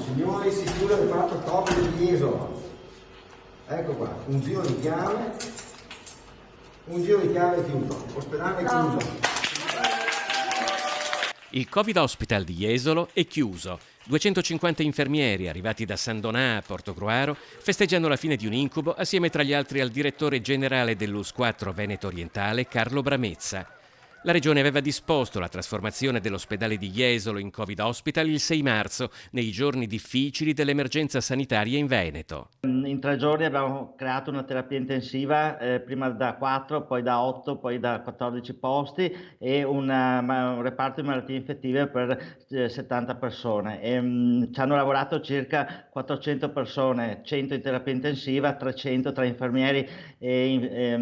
Signori, si chiude il reparto Covid di Jesolo. Ecco qua, un giro di chiave chiuso, ospedale chiuso. Il Covid Hospital di Jesolo è chiuso. 250 infermieri arrivati da San Donà a Portogruaro festeggiano la fine di un incubo assieme tra gli altri al direttore generale dell'US 4 Veneto Orientale Carlo Bramezza. La regione aveva disposto la trasformazione dell'ospedale di Jesolo in Covid Hospital il 6 marzo, nei giorni difficili dell'emergenza sanitaria in Veneto. In 3 giorni abbiamo creato una terapia intensiva, prima da 4, poi da 8, poi da 14 posti e un reparto di malattie infettive per 70 persone. Ci hanno lavorato circa 400 persone, 100 in terapia intensiva, 300 tra infermieri e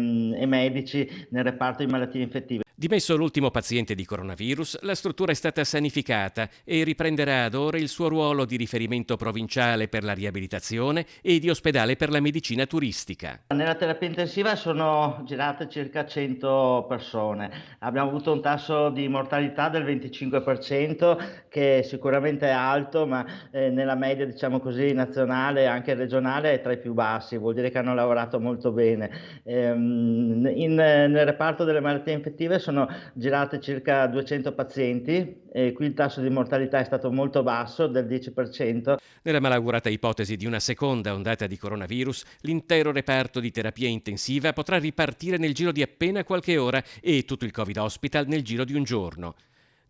medici nel reparto di malattie infettive. Dimesso l'ultimo paziente di coronavirus, la struttura è stata sanificata e riprenderà ad ora il suo ruolo di riferimento provinciale per la riabilitazione e di ospedale per la medicina turistica. Nella terapia intensiva sono girate circa 100 persone. Abbiamo avuto un tasso di mortalità del 25%, che sicuramente è alto, ma nella media, diciamo così, nazionale e anche regionale è tra i più bassi. Vuol dire che hanno lavorato molto bene. Nel reparto delle malattie infettive sono girate circa 200 pazienti e qui il tasso di mortalità è stato molto basso, del 10%. Nella malaugurata ipotesi di una seconda ondata di coronavirus, l'intero reparto di terapia intensiva potrà ripartire nel giro di appena qualche ora e tutto il Covid Hospital nel giro di un giorno.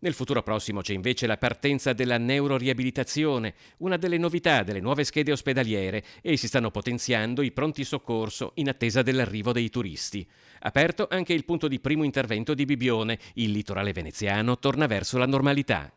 Nel futuro prossimo c'è invece la partenza della neuroriabilitazione, una delle novità delle nuove schede ospedaliere, e si stanno potenziando i pronti soccorso in attesa dell'arrivo dei turisti. Aperto anche il punto di primo intervento di Bibbione, il litorale veneziano torna verso la normalità.